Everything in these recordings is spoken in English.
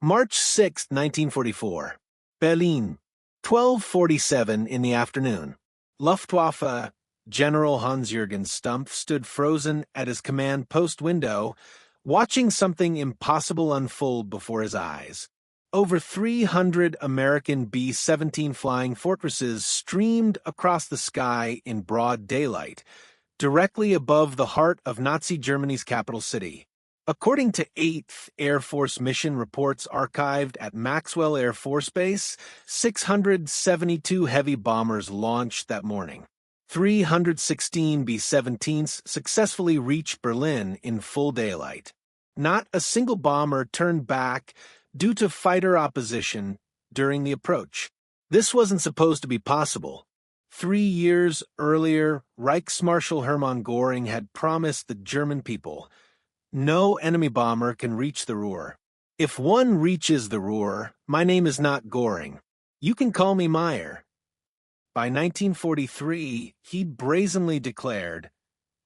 March 6, 1944. Berlin. 12:47 in the afternoon. Luftwaffe General Hans-Jürgen Stumpf stood frozen at his command post window, watching something impossible unfold before his eyes. Over 300 American B-17 flying fortresses streamed across the sky in broad daylight, directly above the heart of Nazi Germany's capital city. According to 8th Air Force mission reports archived at Maxwell Air Force Base, 672 heavy bombers launched that morning. 316 B-17s successfully reached Berlin in full daylight. Not a single bomber turned back due to fighter opposition during the approach. This wasn't supposed to be possible. 3 years earlier, Reichsmarschall Hermann Göring had promised the German people, "No enemy bomber can reach the Ruhr. If one reaches the Ruhr, my name is not Göring. You can call me Meyer." By 1943, he brazenly declared,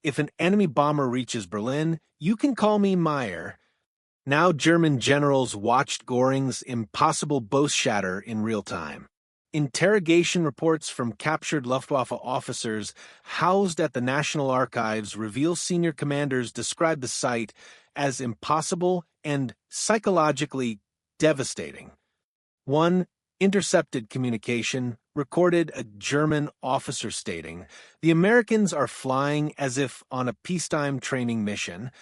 "If an enemy bomber reaches Berlin, you can call me Meyer." Now German generals watched Göring's impossible boast shatter in real time. Interrogation reports from captured Luftwaffe officers housed at the National Archives reveal senior commanders described the sight as impossible and psychologically devastating. One intercepted communication recorded a German officer stating, "The Americans are flying as if on a peacetime training mission.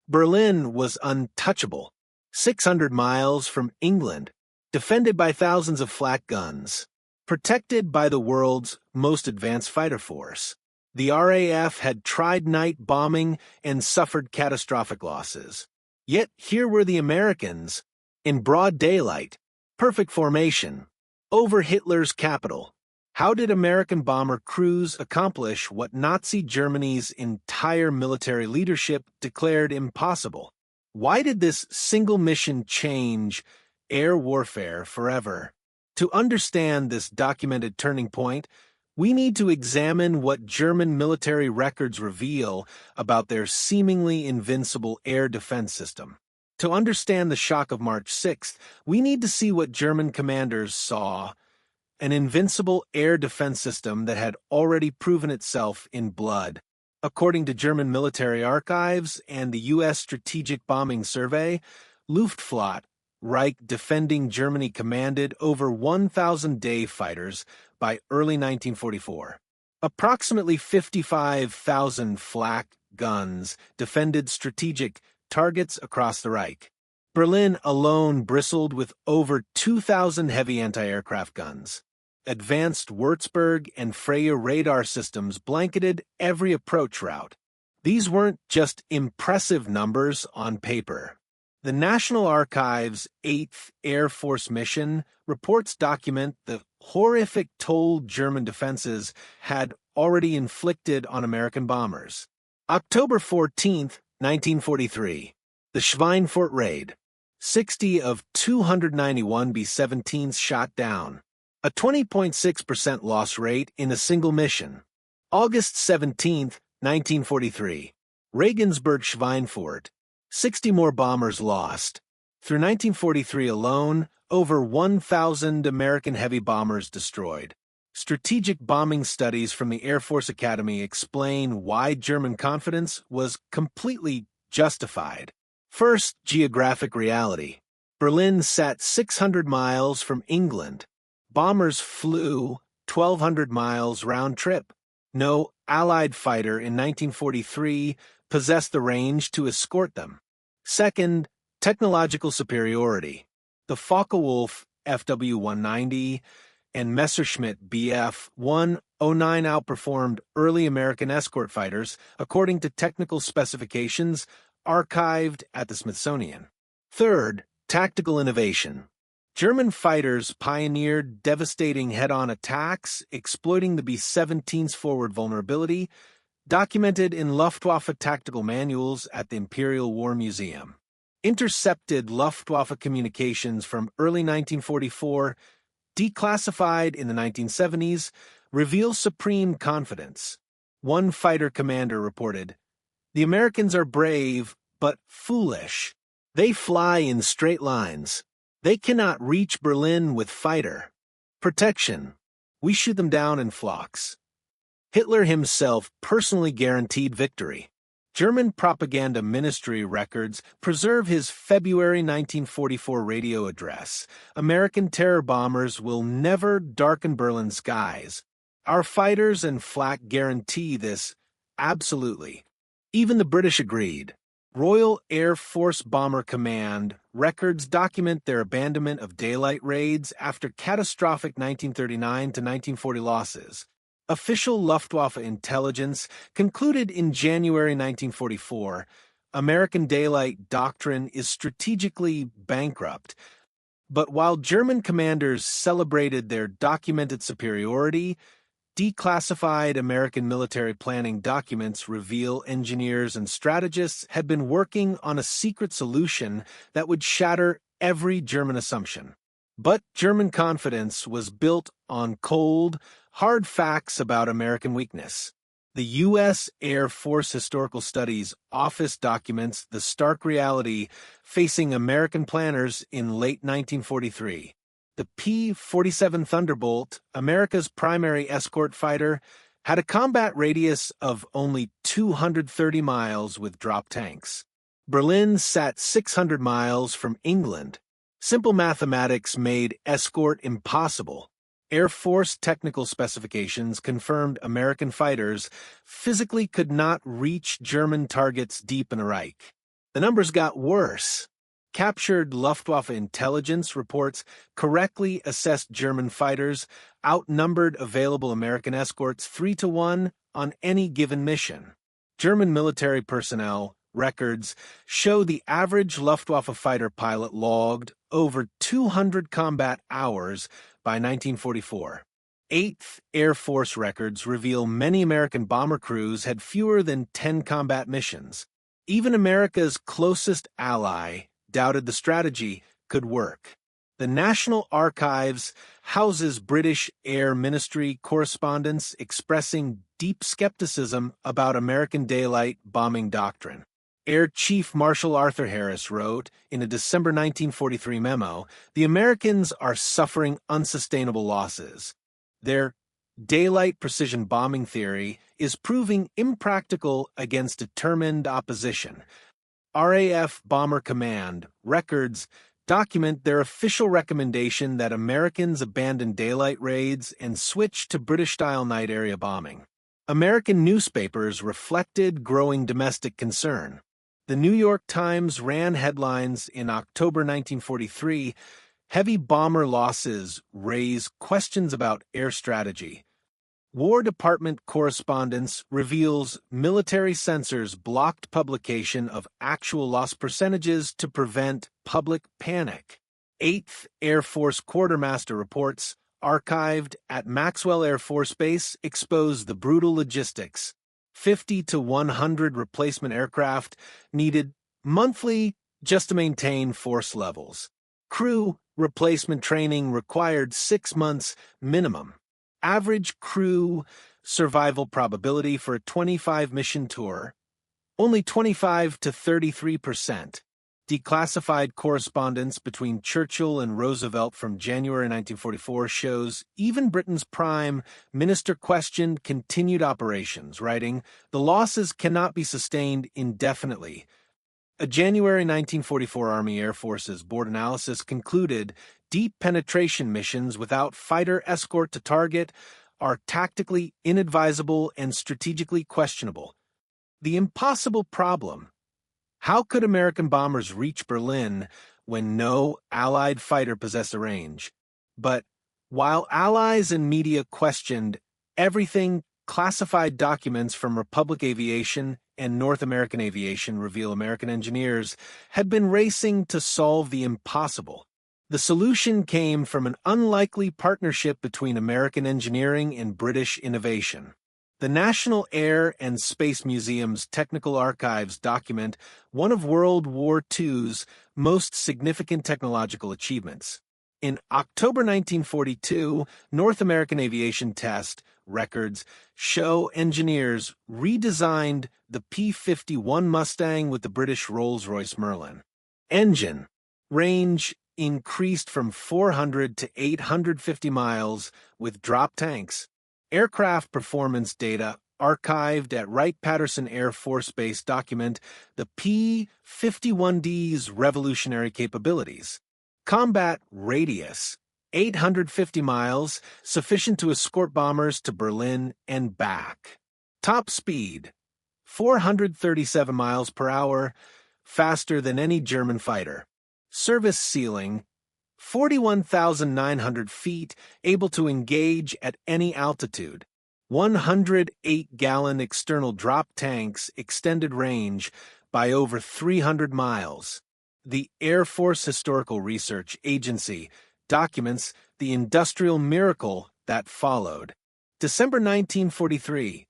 Berlin was untouchable, 600 miles from England, defended by thousands of flak guns, protected by the world's most advanced fighter force. The RAF had tried night bombing and suffered catastrophic losses. Yet here were the Americans, in broad daylight, perfect formation, over Hitler's capital. How did American bomber crews accomplish what Nazi Germany's entire military leadership declared impossible? Why did this single mission change air warfare forever?" To understand this documented turning point, we need to examine what German military records reveal about their seemingly invincible air defense system. To understand the shock of March 6th, we need to see what German commanders saw: an invincible air defense system that had already proven itself in blood. According to German military archives and the U.S. Strategic Bombing Survey, Luftwaffe Reich defending Germany commanded over 1,000 day fighters by early 1944. Approximately 55,000 flak guns defended strategic targets across the Reich. Berlin alone bristled with over 2,000 heavy anti-aircraft guns. Advanced Würzburg and Freya radar systems blanketed every approach route. These weren't just impressive numbers on paper. The National Archives' 8th Air Force mission reports document the horrific toll German defenses had already inflicted on American bombers. October 14, 1943, the Schweinfurt raid. 60 of 291 B-17s shot down, a 20.6% loss rate in a single mission. August 17, 1943, Regensburg-Schweinfurt. 60 more bombers lost. Through 1943 alone, over 1,000 American heavy bombers destroyed. Strategic bombing studies from the Air Force Academy explain why German confidence was completely justified. First, geographic reality. Berlin sat 600 miles from England. Bombers flew 1,200 miles round trip. No Allied fighter in 1943 possessed the range to escort them. Second, technological superiority. The Focke-Wulf FW-190 and Messerschmitt Bf-109 outperformed early American escort fighters according to technical specifications archived at the Smithsonian. Third, tactical innovation. German fighters pioneered devastating head-on attacks, exploiting the B-17's forward vulnerability, documented in Luftwaffe tactical manuals at the Imperial War Museum. Intercepted Luftwaffe communications from early 1944, declassified in the 1970s, reveal supreme confidence. One fighter commander reported, "The Americans are brave, but foolish. They fly in straight lines. They cannot reach Berlin with fighter protection. We shoot them down in flocks. Hitler himself personally guaranteed victory. German propaganda ministry records preserve his February 1944 radio address. American terror bombers will never darken Berlin skies. Our fighters and flak guarantee this absolutely. Even the British agreed. Royal Air Force Bomber Command records document their abandonment of daylight raids after catastrophic 1939 to 1940 losses. Official Luftwaffe intelligence concluded in January 1944, American daylight doctrine is strategically bankrupt. But while German commanders celebrated their documented superiority, declassified American military planning documents reveal engineers and strategists had been working on a secret solution that would shatter every German assumption. But German confidence was built on cold, hard facts about American weakness. The U.S. Air Force Historical Studies Office documents the stark reality facing American planners in late 1943. The P-47 Thunderbolt, America's primary escort fighter, had a combat radius of only 230 miles with drop tanks. Berlin sat 600 miles from England. Simple mathematics made escort impossible. Air Force technical specifications confirmed American fighters physically could not reach German targets deep in the Reich. The numbers got worse. Captured Luftwaffe intelligence reports correctly assessed German fighters outnumbered available American escorts 3-1 on any given mission. German military personnel records show the average Luftwaffe fighter pilot logged over 200 combat hours by 1944. 8th Air Force records reveal many American bomber crews had fewer than 10 combat missions. Even America's closest ally doubted the strategy could work. The National Archives houses British Air Ministry correspondence expressing deep skepticism about American daylight bombing doctrine. Air Chief Marshal Arthur Harris wrote in a December 1943 memo, "The Americans are suffering unsustainable losses. Their daylight precision bombing theory is proving impractical against determined opposition." RAF Bomber Command records document their official recommendation that Americans abandon daylight raids and switch to British-style night area bombing. American newspapers reflected growing domestic concern. The New York Times ran headlines in October 1943, "Heavy bomber losses raise questions about air strategy." War Department correspondence reveals military censors blocked publication of actual loss percentages to prevent public panic. 8th Air Force Quartermaster reports, archived at Maxwell Air Force Base, expose the brutal logistics. 50 to 100 replacement aircraft needed monthly just to maintain force levels. Crew replacement training required 6 months minimum. Average crew survival probability for a 25-mission tour, only 25 to 33%. Declassified correspondence between Churchill and Roosevelt from January 1944 shows even Britain's prime minister questioned continued operations, writing, "The losses cannot be sustained indefinitely." A January 1944 Army Air Forces board analysis concluded deep penetration missions without fighter escort to target are tactically inadvisable and strategically questionable. The impossible problem: how could American bombers reach Berlin when no Allied fighter possessed a range? But while allies and media questioned everything, classified documents from Republic Aviation and North American Aviation reveal American engineers had been racing to solve the impossible. The solution came from an unlikely partnership between American engineering and British innovation. The National Air and Space Museum's Technical Archives document one of World War II's most significant technological achievements. In October 1942, North American Aviation Test records show engineers redesigned the P-51 Mustang with the British Rolls-Royce Merlin. Engine range increased from 400 to 850 miles with drop tanks. Aircraft performance data archived at Wright-Patterson Air Force Base document the P-51D's revolutionary capabilities. Combat radius, 850 miles, sufficient to escort bombers to Berlin and back. Top speed, 437 miles per hour, faster than any German fighter. Service ceiling, 41,900 feet, able to engage at any altitude. 108-gallon external drop tanks, extended range by over 300 miles. The Air Force Historical Research Agency documents the industrial miracle that followed. December 1943,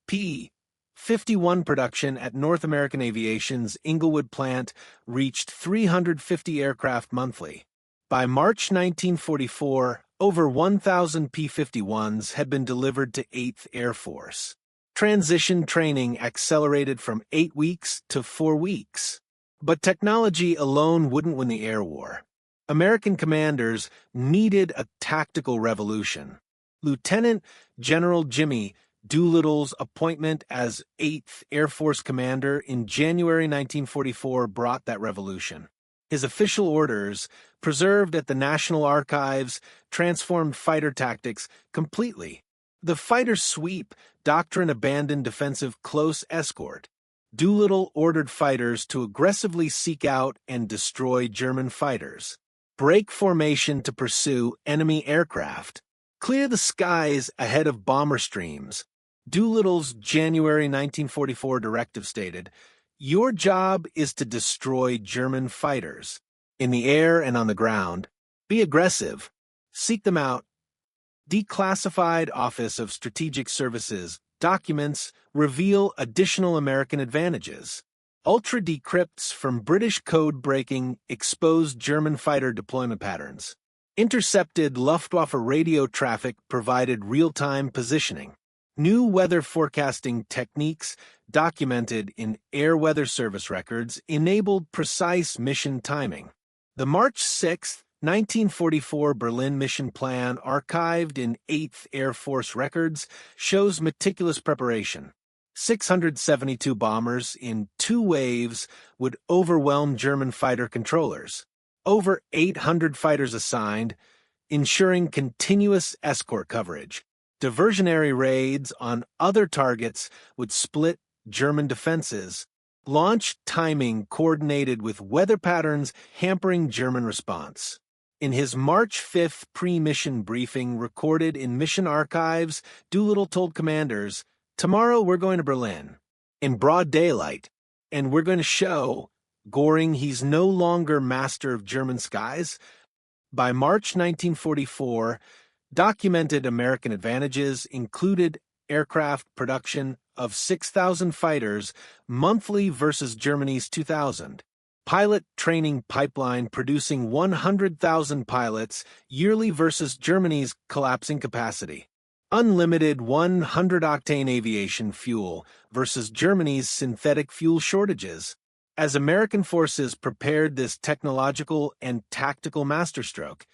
P-51 production at North American Aviation's Inglewood plant reached 350 aircraft monthly. By March 1944, over 1,000 P-51s had been delivered to 8th Air Force. Transition training accelerated from 8 weeks to 4 weeks. But technology alone wouldn't win the air war. American commanders needed a tactical revolution. Lieutenant General Jimmy Doolittle's appointment as 8th Air Force Commander in January 1944 brought that revolution. His official orders, preserved at the National Archives, transformed fighter tactics completely. The fighter sweep doctrine abandoned defensive close escort. Doolittle ordered fighters to aggressively seek out and destroy German fighters. Break formation to pursue enemy aircraft. Clear the skies ahead of bomber streams. Doolittle's January 1944 directive stated, "Your job is to destroy German fighters. In the air and on the ground. Be aggressive. Seek them out." Declassified Office of Strategic Services documents reveal additional American advantages. Ultra-decrypts from British code breaking exposed German fighter deployment patterns. Intercepted Luftwaffe radio traffic provided real-time positioning. New weather forecasting techniques documented in Air Weather Service records enabled precise mission timing. The March 6, 1944 Berlin mission plan, archived in 8th Air Force records, shows meticulous preparation. 672 bombers in 2 waves would overwhelm German fighter controllers. Over 800 fighters assigned, ensuring continuous escort coverage. Diversionary raids on other targets would split German defenses. Launch timing coordinated with weather patterns hampering German response. In his March 5th pre-mission briefing recorded in mission archives, Doolittle told commanders, "Tomorrow we're going to Berlin, in broad daylight, and we're going to show Göring he's no longer master of German skies." By March 1944, documented American advantages included aircraft production of 6,000 fighters monthly versus Germany's 2,000. Pilot training pipeline producing 100,000 pilots yearly versus Germany's collapsing capacity. Unlimited 100-octane aviation fuel versus Germany's synthetic fuel shortages. As American forces prepared this technological and tactical masterstroke,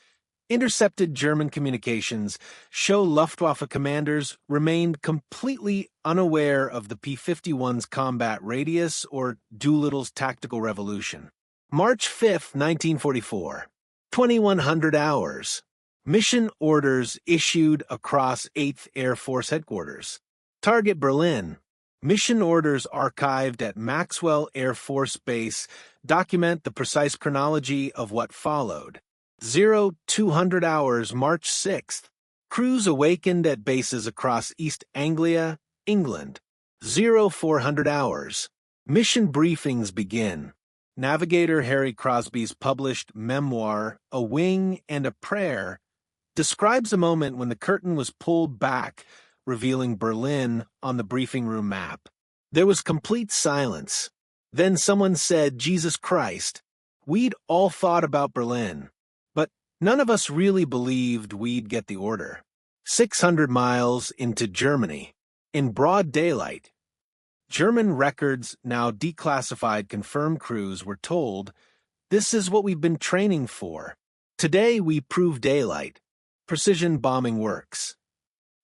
intercepted German communications show Luftwaffe commanders remained completely unaware of the P-51's combat radius or Doolittle's tactical revolution. March 5, 1944. 2100 hours. Mission orders issued across 8th Air Force headquarters. Target Berlin. Mission orders archived at Maxwell Air Force Base document the precise chronology of what followed. 0200 hours, March 6th. Crews awakened at bases across East Anglia, England. 0400 hours. Mission briefings begin. Navigator Harry Crosby's published memoir, A Wing and a Prayer, describes a moment when the curtain was pulled back, revealing Berlin on the briefing room map. There was complete silence. Then someone said, "Jesus Christ." We'd all thought about Berlin. None of us really believed we'd get the order. 600 miles into Germany, in broad daylight. German records, now declassified, confirmed crews were told This is what we've been training for. Today we prove daylight. Precision bombing works.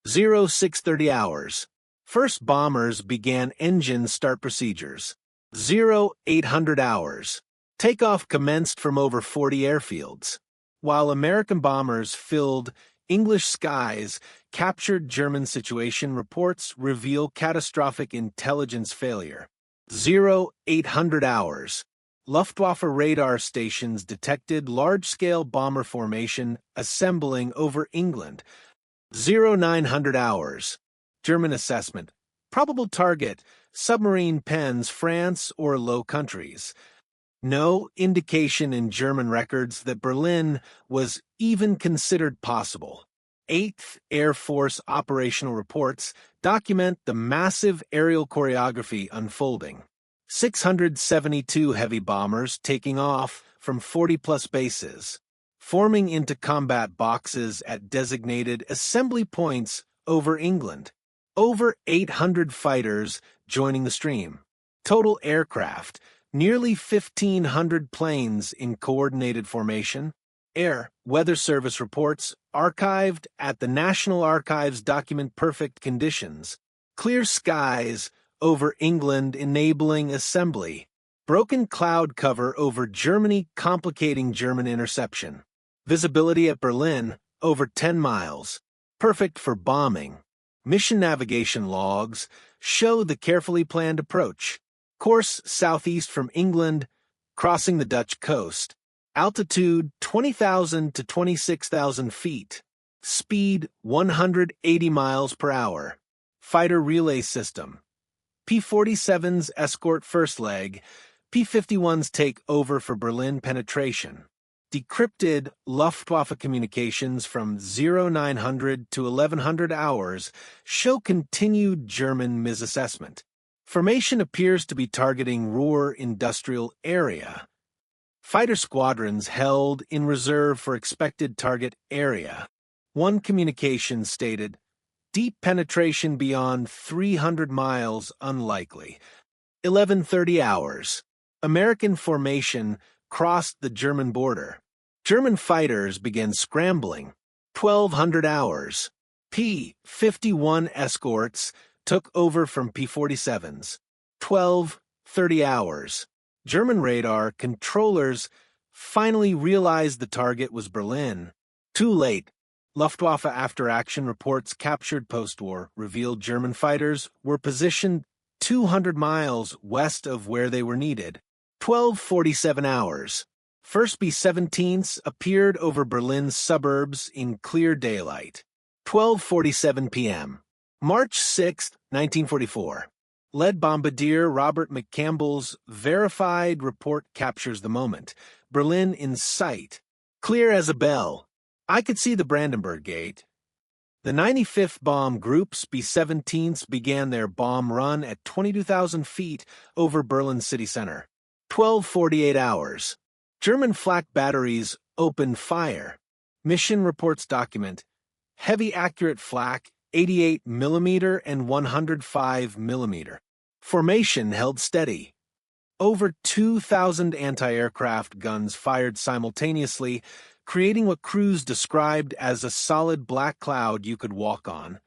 0630 hours. First bombers began engine start procedures. 0800 hours. Takeoff commenced from over 40 airfields. While American bombers filled English skies, captured German situation reports reveal catastrophic intelligence failure. 0800 hours. Luftwaffe radar stations detected large-scale bomber formation assembling over England. 0900 hours. German assessment. Probable target, submarine pens, France or Low Countries. No indication in German records that Berlin was even considered possible. 8th Air Force operational reports document the massive aerial choreography unfolding. 672 heavy bombers taking off from 40-plus bases, forming into combat boxes at designated assembly points over England. Over 800 fighters joining the stream. Total aircraft, nearly 1,500 planes in coordinated formation. Air Weather Service reports archived at the National Archives document perfect conditions. Clear skies over England enabling assembly. Broken cloud cover over Germany complicating German interception. Visibility at Berlin over 10 miles. Perfect for bombing. Mission navigation logs show the carefully planned approach. Course southeast from England, crossing the Dutch coast. Altitude 20,000 to 26,000 feet. Speed 180 miles per hour. Fighter relay system. P-47's escort first leg. P-51s take over for Berlin penetration. Decrypted Luftwaffe communications from 0900 to 1100 hours show continued German misassessment. Formation appears to be targeting Ruhr industrial area. Fighter squadrons held in reserve for expected target area. One communication stated, deep penetration beyond 300 miles unlikely. 1130 hours. American formation crossed the German border. German fighters began scrambling. 1200 hours. P-51 escorts took over from P-47s. 1230 hours. German radar controllers finally realized the target was Berlin. Too late. Luftwaffe after-action reports captured post-war revealed German fighters were positioned 200 miles west of where they were needed. 1247 hours. First B-17s appeared over Berlin's suburbs in clear daylight. 12:47 p.m. March 6, 1944. Lead bombardier Robert McCampbell's verified report captures the moment. Berlin in sight. Clear as a bell. I could see the Brandenburg Gate. The 95th Bomb Group's B-17s began their bomb run at 22,000 feet over Berlin city center. 12:48 hours. German flak batteries opened fire. Mission reports document heavy accurate flak 88 mm and 105 mm. Formation held steady. Over 2,000 anti-aircraft guns fired simultaneously, creating what crews described as a solid black cloud you could walk on.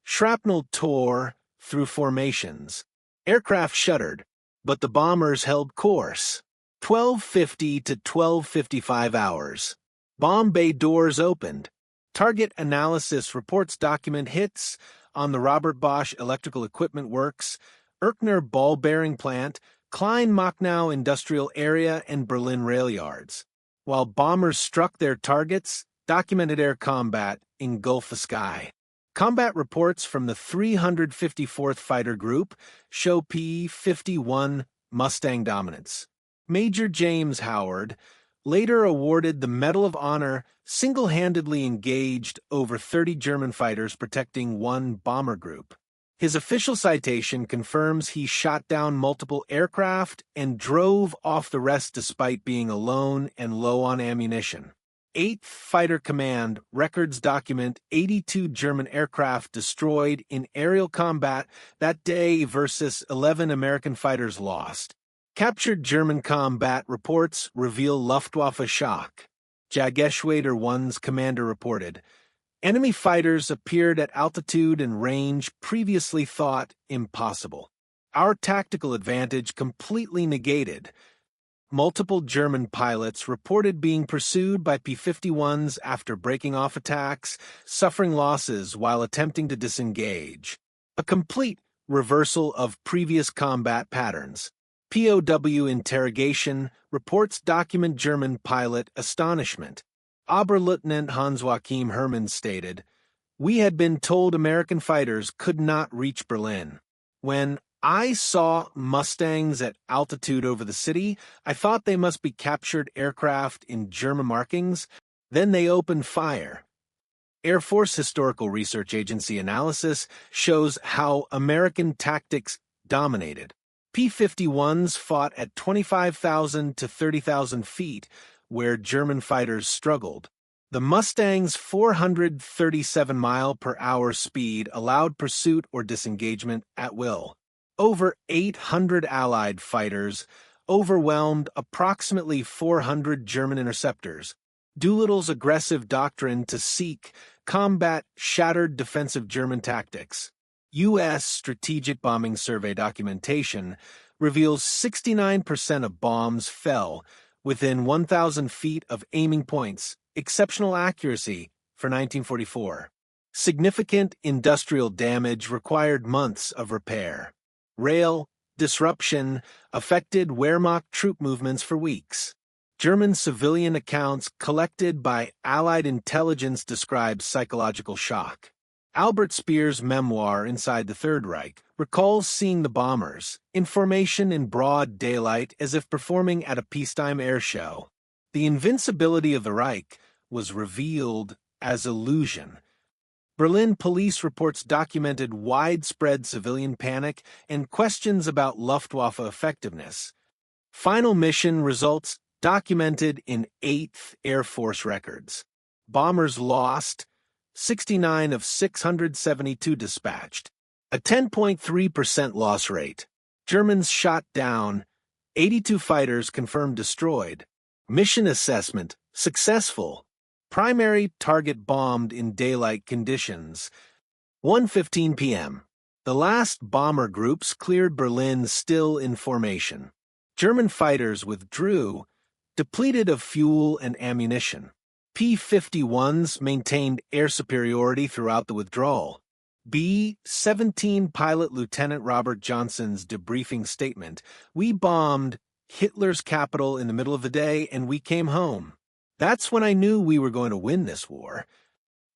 Shrapnel tore through formations. Aircraft shuddered, but the bombers held course. 12:50 to 12:55 hours. Bomb bay doors opened. Target analysis reports document hits on the Robert Bosch Electrical Equipment Works, Erkner Ball Bearing Plant, Klein-Machnow Industrial Area, and Berlin rail yards. While bombers struck their targets, documented air combat engulfed the sky. Combat reports from the 354th Fighter Group show P-51 Mustang dominance. Major James Howard, later awarded the Medal of Honor, single-handedly engaged over 30 German fighters protecting one bomber group. His official citation confirms he shot down multiple aircraft and drove off the rest despite being alone and low on ammunition. 8th Fighter Command records document 82 German aircraft destroyed in aerial combat that day versus 11 American fighters lost. Captured German combat reports reveal Luftwaffe shock. Jageschwader 1's commander reported, enemy fighters appeared at altitude and range previously thought impossible. Our tactical advantage completely negated. Multiple German pilots reported being pursued by P-51s after breaking off attacks, suffering losses while attempting to disengage. A complete reversal of previous combat patterns. POW interrogation reports document German pilot astonishment. Oberleutnant Hans-Joachim Hermann stated, "We had been told American fighters could not reach Berlin. When I saw Mustangs at altitude over the city, I thought they must be captured aircraft in German markings. Then they opened fire." Air Force Historical Research Agency analysis shows how American tactics dominated. P-51s fought at 25,000 to 30,000 feet, where German fighters struggled. The Mustang's 437-mile-per-hour speed allowed pursuit or disengagement at will. Over 800 Allied fighters overwhelmed approximately 400 German interceptors. Doolittle's aggressive doctrine to seek combat shattered defensive German tactics. U.S. Strategic Bombing Survey documentation reveals 69% of bombs fell within 1,000 feet of aiming points, exceptional accuracy for 1944. Significant industrial damage required months of repair. Rail disruption affected Wehrmacht troop movements for weeks. German civilian accounts collected by Allied intelligence describe psychological shock. Albert Speer's memoir, Inside the Third Reich, recalls seeing the bombers in formation in broad daylight as if performing at a peacetime air show. The invincibility of the Reich was revealed as illusion. Berlin police reports documented widespread civilian panic and questions about Luftwaffe effectiveness. Final mission results documented in 8th Air Force records. Bombers lost 69 of 672 dispatched, a 10.3% loss rate. Germans shot down 82 fighters confirmed destroyed. Mission assessment successful. Primary target bombed in daylight conditions. 1:15 p.m. The last bomber groups cleared Berlin still in formation. German fighters withdrew, depleted of fuel and ammunition. P-51s maintained air superiority throughout the withdrawal. B-17 pilot Lieutenant Robert Johnson's debriefing statement, "We bombed Hitler's capital in the middle of the day and we came home. That's when I knew we were going to win this war."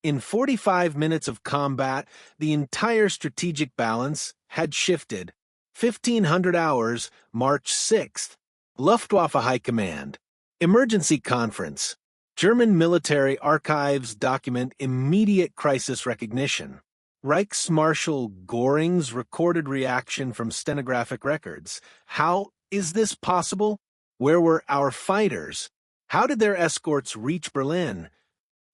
In 45 minutes of combat, the entire strategic balance had shifted. 1500 hours, March 6th. Luftwaffe High Command. Emergency conference. German military archives document immediate crisis recognition. Reichsmarschall Göring's recorded reaction from stenographic records. How is this possible? Where were our fighters? How did their escorts reach Berlin?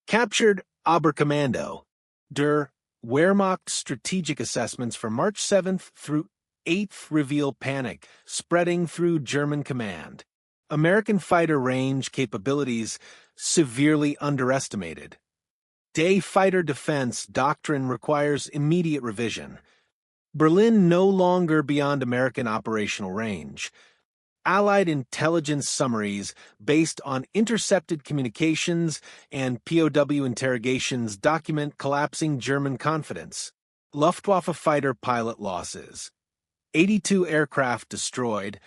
Captured Oberkommando. Der Wehrmacht strategic assessments for March 7th through 8th reveal panic spreading through German command. American fighter range capabilities severely underestimated. Day fighter defense doctrine requires immediate revision. Berlin no longer beyond American operational range. Allied intelligence summaries based on intercepted communications and POW interrogations document collapsing German confidence. Luftwaffe fighter pilot losses. 82 aircraft destroyed,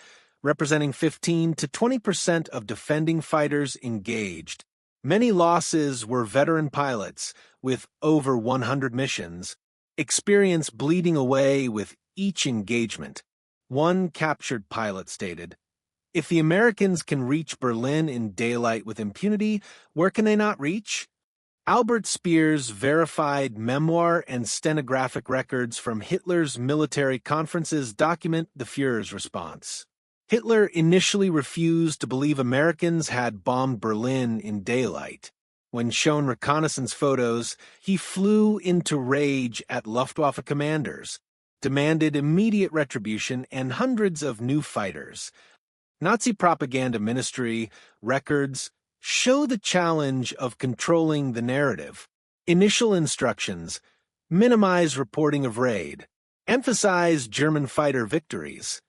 representing 15 to 20% of defending fighters engaged. Many losses were veteran pilots with over 100 missions, experience bleeding away with each engagement. One captured pilot stated, "If the Americans can reach Berlin in daylight with impunity, where can they not reach?" Albert Speer's verified memoir and stenographic records from Hitler's military conferences document the Führer's response. Hitler initially refused to believe Americans had bombed Berlin in daylight. When shown reconnaissance photos, he flew into rage at Luftwaffe commanders, demanded immediate retribution and hundreds of new fighters. Nazi propaganda ministry records show the challenge of controlling the narrative. Initial instructions: minimize reporting of raid, emphasize German fighter victories.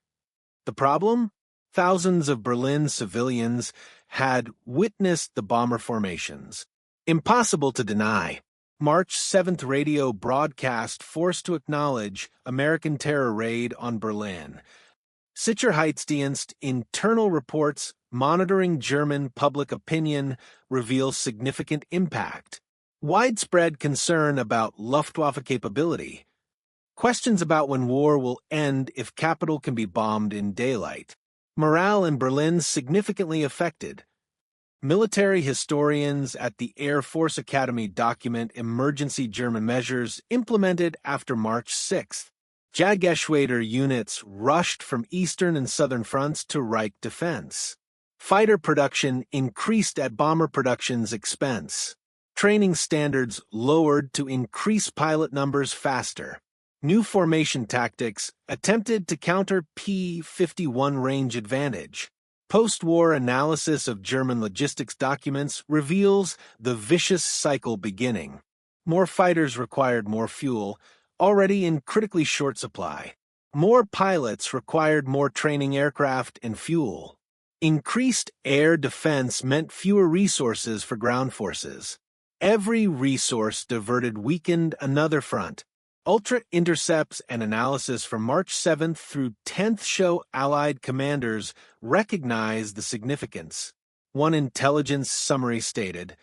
The problem? Thousands of Berlin civilians had witnessed the bomber formations. Impossible to deny. March 7th radio broadcast forced to acknowledge American terror raid on Berlin. Sicherheitsdienst internal reports monitoring German public opinion reveal significant impact. Widespread concern about Luftwaffe capability. Questions about when war will end if capital can be bombed in daylight. Morale in Berlin significantly affected. Military historians at the Air Force Academy document emergency German measures implemented after March 6th. Jagdgeschwader units rushed from eastern and southern fronts to Reich defense. Fighter production increased at bomber production's expense. Training standards lowered to increase pilot numbers faster. New formation tactics attempted to counter P-51 range advantage. Post-war analysis of German logistics documents reveals the vicious cycle beginning. More fighters required more fuel, already in critically short supply. More pilots required more training aircraft and fuel. Increased air defense meant fewer resources for ground forces. Every resource diverted weakened another front. Ultra-intercepts and analysis from March 7th through 10th show Allied commanders recognize the significance. One intelligence summary stated,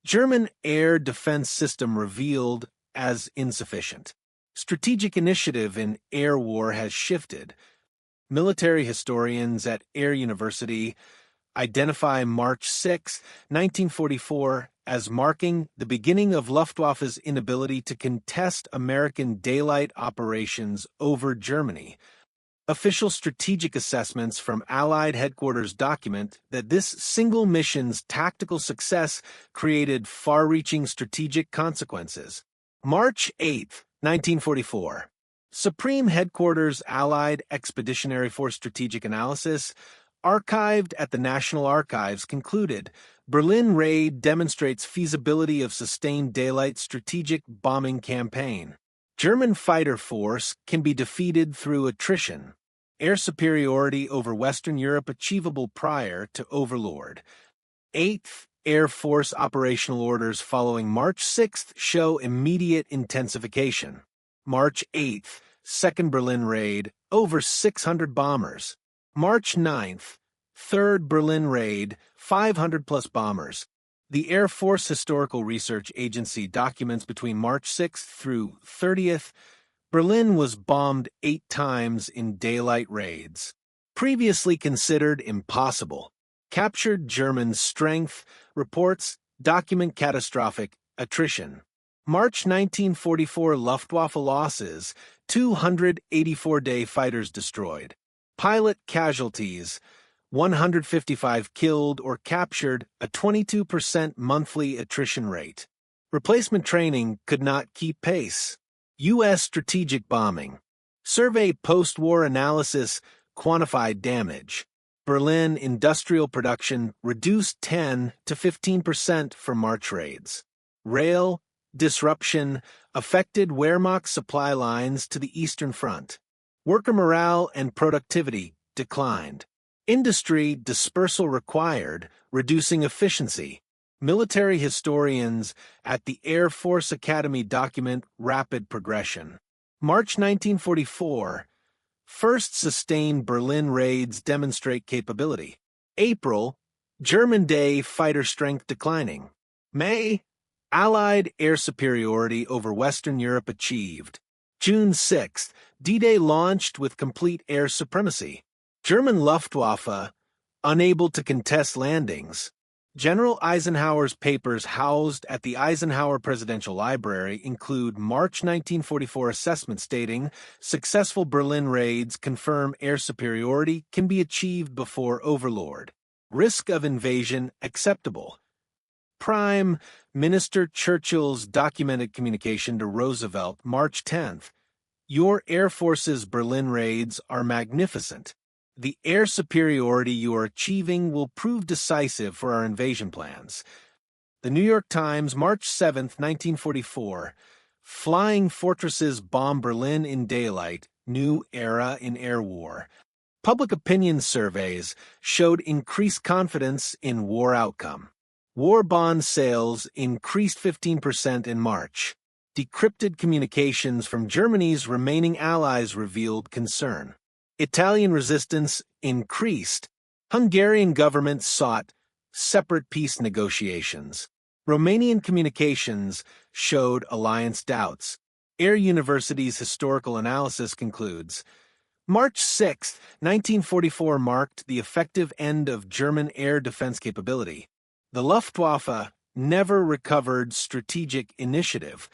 German air defense system revealed as insufficient. Strategic initiative in air war has shifted. Military historians at Air University identify March 6, 1944, as marking the beginning of Luftwaffe's inability to contest American daylight operations over Germany. Official strategic assessments from Allied headquarters document that this single mission's tactical success created far-reaching strategic consequences. March 8, 1944. Supreme Headquarters Allied Expeditionary Force Strategic Analysis, archived at the National Archives, concluded Berlin raid demonstrates feasibility of sustained daylight strategic bombing campaign. German fighter force can be defeated through attrition. Air superiority over Western Europe achievable prior to Overlord. 8th Air Force operational orders following March 6th show immediate intensification. March 8th, 2nd Berlin raid, over 600 bombers. March 9th, 3rd Berlin raid, 500-plus bombers. The Air Force Historical Research Agency documents between March 6th through 30th, Berlin was bombed 8 times in daylight raids. Previously considered impossible. Captured German strength, reports, document catastrophic attrition. March 1944 Luftwaffe losses, 284-day fighters destroyed. Pilot casualties, 155 killed or captured, a 22% monthly attrition rate. Replacement training could not keep pace. U.S. strategic bombing. Survey post-war analysis quantified damage. Berlin industrial production reduced 10 to 15% for March raids. Rail disruption affected Wehrmacht supply lines to the Eastern Front. Worker morale and productivity declined. Industry dispersal required, reducing efficiency. Military historians at the Air Force Academy document rapid progression. March 1944. First sustained Berlin raids demonstrate capability. April. German Day fighter strength declining. May. Allied air superiority over Western Europe achieved. June 6th. D-Day launched with complete air supremacy. German Luftwaffe unable to contest landings. General Eisenhower's papers housed at the Eisenhower Presidential Library include March 1944 assessment stating successful Berlin raids confirm air superiority can be achieved before Overlord. Risk of invasion acceptable. Prime Minister Churchill's documented communication to Roosevelt March 10th. Your Air Force's Berlin raids are magnificent. The air superiority you are achieving will prove decisive for our invasion plans. The New York Times, March 7, 1944. Flying fortresses bomb Berlin in daylight, new era in air war. Public opinion surveys showed increased confidence in war outcome. War bond sales increased 15% in March. Decrypted communications from Germany's remaining allies revealed concern. Italian resistance increased. Hungarian government sought separate peace negotiations. Romanian communications showed alliance doubts. Air University's historical analysis concludes, March 6, 1944 marked the effective end of German air defense capability. The Luftwaffe never recovered strategic initiative.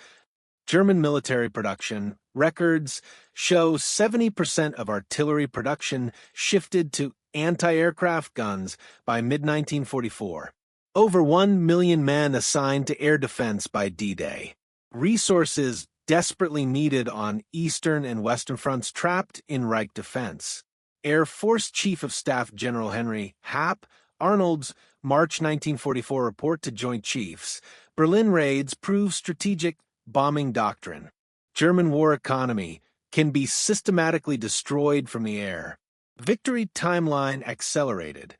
German military production records show 70% of artillery production shifted to anti-aircraft guns by mid-1944. Over 1 million men assigned to air defense by D-Day. Resources desperately needed on Eastern and Western fronts trapped in Reich defense. Air Force Chief of Staff General Henry Hap Arnold's March 1944 report to Joint Chiefs, Berlin raids prove strategic bombing doctrine. German war economy can be systematically destroyed from the air. Victory timeline accelerated.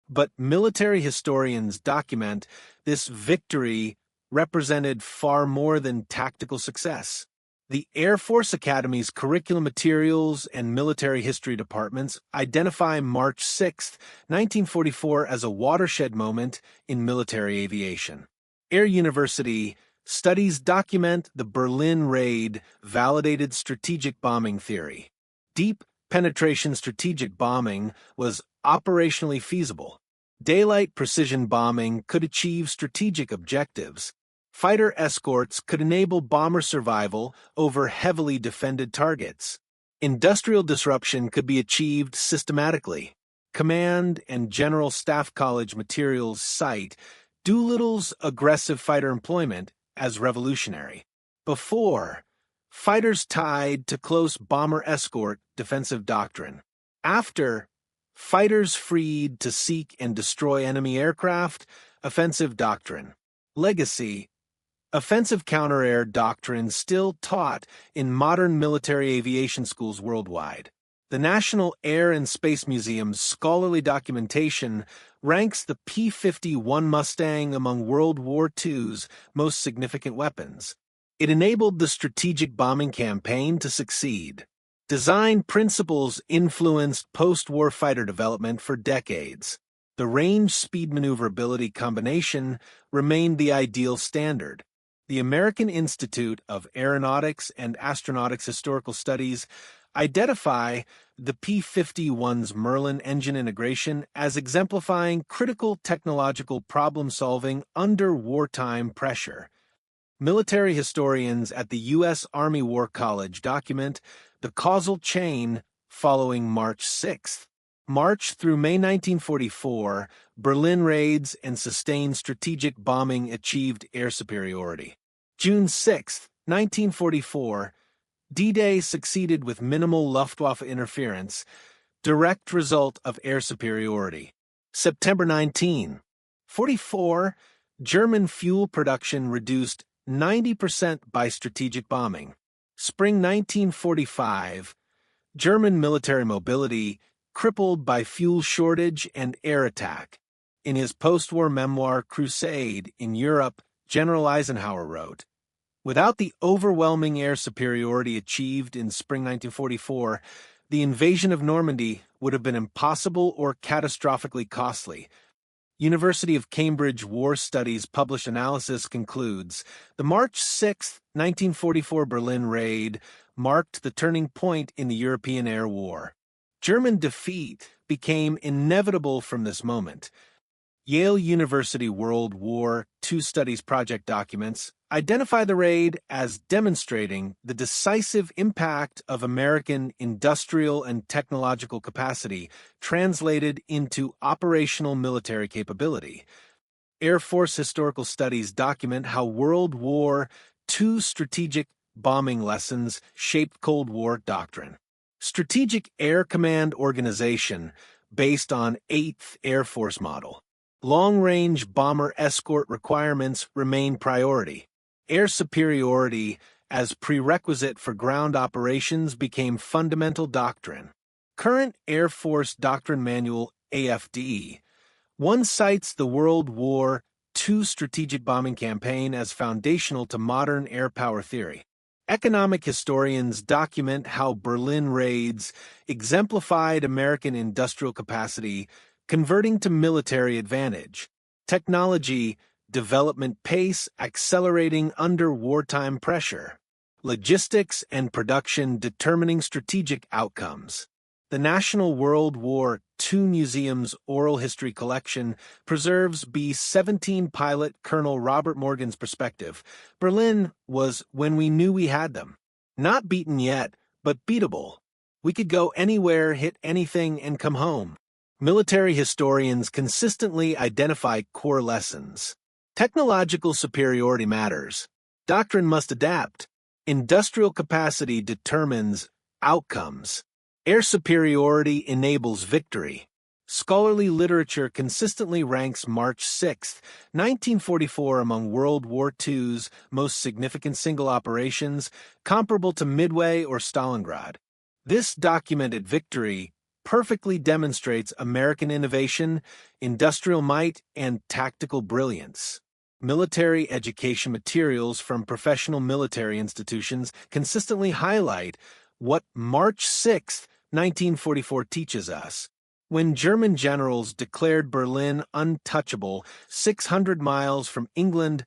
But military historians document this victory represented far more than tactical success. The Air Force Academy's curriculum materials and military history departments identify March 6, 1944 as a watershed moment in military aviation. Air University studies document the Berlin raid validated strategic bombing theory. Deep penetration strategic bombing was operationally feasible. Daylight precision bombing could achieve strategic objectives. Fighter escorts could enable bomber survival over heavily defended targets. Industrial disruption could be achieved systematically. Command and General Staff College materials cite Doolittle's aggressive fighter employment as revolutionary. Before, fighters tied to close bomber escort defensive doctrine. After, fighters freed to seek and destroy enemy aircraft, offensive doctrine. Legacy, offensive counter-air doctrine still taught in modern military aviation schools worldwide. The National Air and Space Museum's scholarly documentation ranks the P-51 Mustang among World War II's most significant weapons. It enabled the strategic bombing campaign to succeed. Design principles influenced post-war fighter development for decades. The range-speed maneuverability combination remained the ideal standard. The American Institute of Aeronautics and Astronautics Historical Studies identify the P-51's Merlin engine integration as exemplifying critical technological problem-solving under wartime pressure. Military historians at the U.S. Army War College document the causal chain following March 6th. March through May 1944, Berlin raids and sustained strategic bombing achieved air superiority. June 6, 1944, D-Day succeeded with minimal Luftwaffe interference, direct result of air superiority. September 19, 44, German fuel production reduced 90% by strategic bombing. Spring 1945, German military mobility crippled by fuel shortage and air attack. In his post-war memoir Crusade in Europe, General Eisenhower wrote, "Without the overwhelming air superiority achieved in spring 1944, the invasion of Normandy would have been impossible or catastrophically costly." University of Cambridge War Studies published analysis concludes, the March 6, 1944 Berlin raid marked the turning point in the European air war. German defeat became inevitable from this moment. Yale University World War II Studies project documents identify the raid as demonstrating the decisive impact of American industrial and technological capacity translated into operational military capability. Air Force historical studies document how World War II strategic bombing lessons shaped Cold War doctrine. Strategic Air Command Organization based on 8th Air Force model. Long-range bomber escort requirements remain priority. Air superiority as prerequisite for ground operations became fundamental doctrine. Current Air Force Doctrine Manual AFDE. One cites the World War II strategic bombing campaign as foundational to modern air power theory. Economic historians document how Berlin raids exemplified American industrial capacity converting to military advantage. Technology development pace accelerating under wartime pressure. Logistics and production determining strategic outcomes. The National World War II Museum's Oral History Collection preserves B-17 pilot Colonel Robert Morgan's perspective. Berlin was when we knew we had them. Not beaten yet, but beatable. We could go anywhere, hit anything, and come home. Military historians consistently identify core lessons. Technological superiority matters. Doctrine must adapt. Industrial capacity determines outcomes. Air superiority enables victory. Scholarly literature consistently ranks March 6, 1944 among World War II's most significant single operations, comparable to Midway or Stalingrad. This documented victory perfectly demonstrates American innovation, industrial might, and tactical brilliance. Military education materials from professional military institutions consistently highlight what March 6, 1944 teaches us. When German generals declared Berlin untouchable 600 miles from England,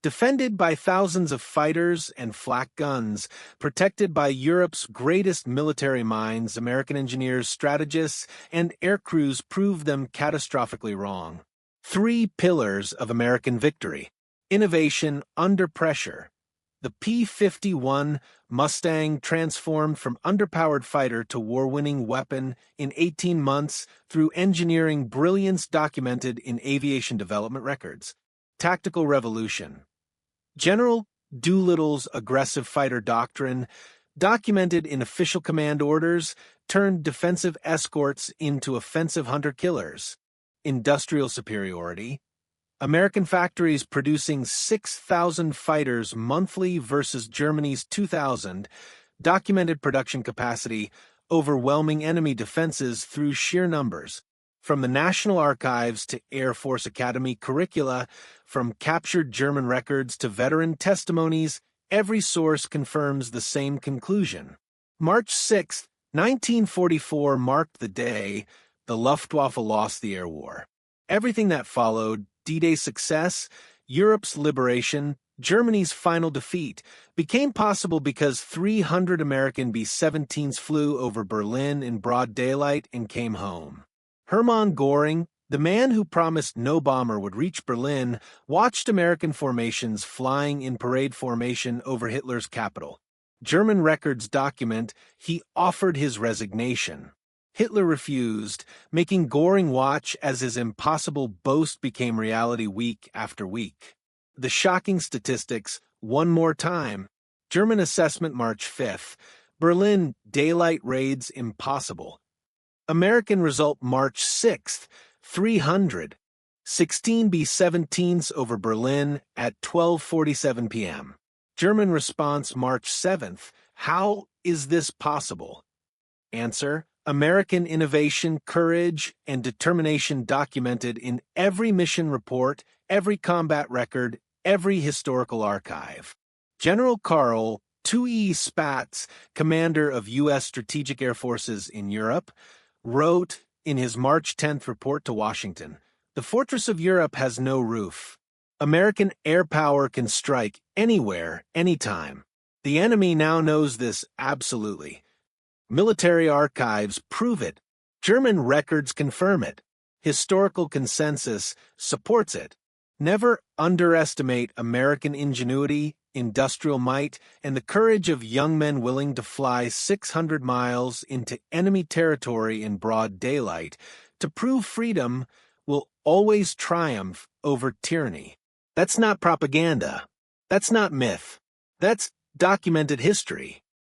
defended by thousands of fighters and flak guns, protected by Europe's greatest military minds, American engineers, strategists, and aircrews proved them catastrophically wrong. 3 pillars of American victory. Innovation under pressure. The P-51 Mustang transformed from underpowered fighter to war-winning weapon in 18 months through engineering brilliance documented in aviation development records. Tactical revolution. General Doolittle's aggressive fighter doctrine, documented in official command orders, turned defensive escorts into offensive hunter-killers. Industrial superiority. American factories producing 6,000 fighters monthly versus Germany's 2,000, documented production capacity, overwhelming enemy defenses through sheer numbers. From the National Archives to Air Force Academy curricula, from captured German records to veteran testimonies, every source confirms the same conclusion. March 6, 1944 marked the day the Luftwaffe lost the air war. Everything that followed, D-Day success, Europe's liberation, Germany's final defeat, became possible because 300 American B-17s flew over Berlin in broad daylight and came home. Hermann Göring, the man who promised no bomber would reach Berlin, watched American formations flying in parade formation over Hitler's capital. German records document he offered his resignation. Hitler refused, making Göring watch as his impossible boast became reality week after week. The shocking statistics, one more time. German assessment March 5th. Berlin, daylight raids impossible. American result March 6th. 300. 16 B-17s over Berlin at 12:47 p.m. German response March 7th. How is this possible? Answer. American innovation, courage, and determination documented in every mission report, every combat record, every historical archive. General Karl II Spaatz, commander of U.S. Strategic Air Forces in Europe, wrote in his March 10th report to Washington, "The fortress of Europe has no roof. American air power can strike anywhere, anytime. The enemy now knows this absolutely. Military archives prove it. German records confirm it. Historical consensus supports it. Never underestimate American ingenuity, industrial might, and the courage of young men willing to fly 600 miles into enemy territory in broad daylight to prove freedom will always triumph over tyranny." That's not propaganda. That's not myth. That's documented history.